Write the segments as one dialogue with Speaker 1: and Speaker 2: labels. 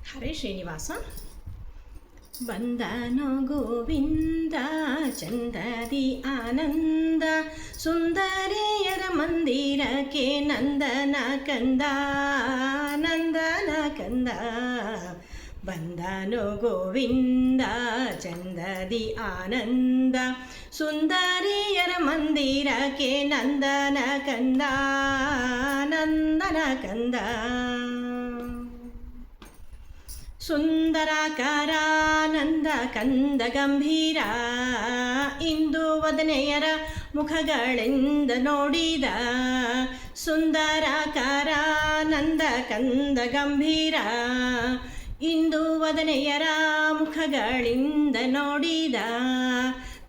Speaker 1: ಹರೇ ಶ್ರೀನಿವಾಸ. ಬಂದನೋ ಗೋವಿಂದ ಚಂದದಿ ಆನಂದ, ಸುಂದರಿಯರ ಮಂದಿರಕ್ಕೆ ನಂದನ ಕಂದ, ನಂದನ ಕಂದ. ಬಂದನೋ ಗೋವಿಂದ ಚಂದದಿ ಆನಂದ, ಸುಂದರಿಯರ ಮಂದಿರಕ್ಕೆ ನಂದನ ಕಂದ, ನಂದನ ಕಂದ. ಸುಂದರಾಕಾರಾನಂದ ಕಂದ ಗಂಭೀರ, ಇಂದು ವದನೆಯರ ಮುಖಗಳೆಂದ ನೋಡಿದ. ಸುಂದರಾಕಾರಾನಂದ ಕಂದ ಗಂಭೀರ, ಇಂದು ವದನೆಯರ ಮುಖಗಳಿಂದ ನೋಡಿದ.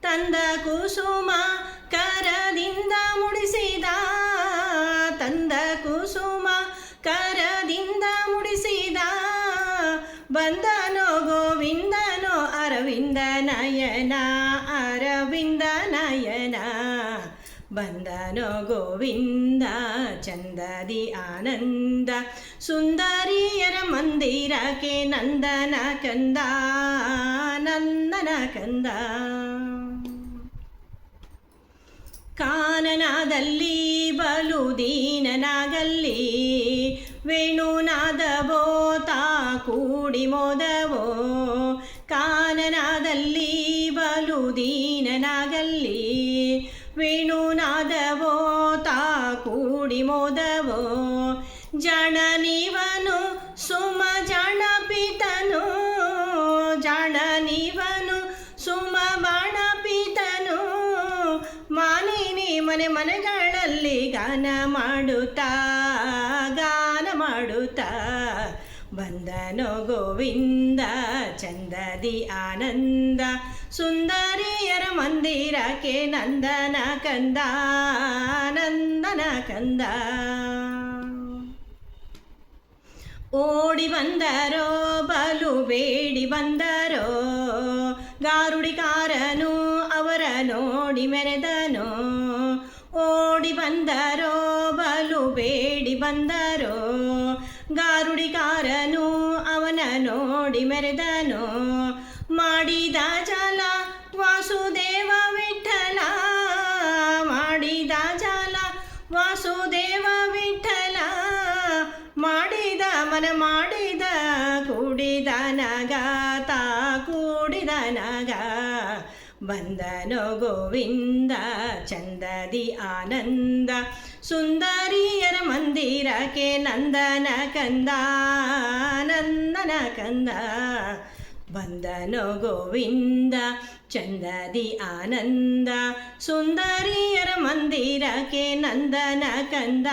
Speaker 1: ತಂದ ಕುಸುಮ ಕರದಿಂದ ಮುಡಿಸಿದ, ತಂದ ಕುಸುಮ ಕರದಿಂದ ಮುಡಿಸಿದ. ಬಂದನೋ ಗೋವಿಂದನೋ ಅರವಿಂದ ನಯನ, ಅರವಿಂದ ನಯನ. ಬಂದನೋ ಗೋವಿಂದ ಚಂದದಿ ಆನಂದ, ಸುಂದರಿಯರ ಮಂದಿರಕ್ಕೆ ನಂದನ ಕಂದ, ನಂದನ ಕಂದ. ಕಾನನದಲ್ಲಿ ಬಲು ದೀನನಾಗಲ್ಲಿ, ವೇಣುನಾದವೋ ತಾ ಕೂಡಿ ಮೋದವೋ. ಕಾನನದಲ್ಲಿ ಬಲು ದೀನನಾಗಲ್ಲಿ, ವೇಣುನಾದವೋ ತಾ ಕೂಡಿ ಮೋದವೋ. ಜಾಣನಿವನು ಸುಮ ಜಾಣಪಿತನು, ಜಾಣನಿವನು ಸುಮ ಬಾಣಪಿತನು. ಮಾನಿನಿ ಮನೆ ಮನೆಗಳಲ್ಲಿ ಗಾನ ಮಾಡುತ್ತಾ, ಗಾನ ಮಾಡುತ್ತಾ. ಬಂದನೋ ಗೋವಿಂದ ಚಂದದಿ ಆನಂದ, ಸುಂದರಿಯರ ಮಂದಿರಕ್ಕೆ ನಂದನ ಕಂದ, ನಂದನ ಕಂದ. ಓಡಿ ಬಂದರೋ ಬಲು ಬೇಡಿ ಬಂದರೋ, ಗಾರುಡಿಕಾರನು ಅವರ ನೋಡಿ ಮೆರೆದನೋ. ಓಡಿ ಬಂದರೋ ಬಲು ಬೇಡಿ ಬಂದರೋ, ಗಾರುಡಿಕಾರನು ಅವನ ನೋಡಿ ಮೆರೆದನೋ. ಮಾಡಿದ ಜಾಲ ವಾಸುದೇವ ವಿಠಲ, ಮಾಡಿದ ಜಾಲ ವಾಸುದೇವ ವಿಠಲ. ಮಾಡಿದ ಮನ ಮಾಡಿದ ಕೂಡಿದ ನಗ ತಾ ಕೂಡಿದ ನಗ. ಬಂದನೋ ಗೋವಿಂದ ಚಂದದಿ ಆನಂದ, ಸುಂದರಿಯರ ಮಂದಿರಕ್ಕೆ ನಂದನ ಕಂದ, ನಂದನ ಕಂದ. ಬಂದನೋ ಗೋವಿಂದ ಚಂದದಿ ಆನಂದ, ಸುಂದರಿಯರ ಮಂದಿರಕ್ಕೆ ನಂದನ ಕಂದ,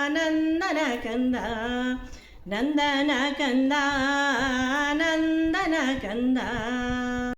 Speaker 1: ನಂದನ ಕಂದ. ನಂದನ ಕಂದ, ನಂದನ ಕಂದ.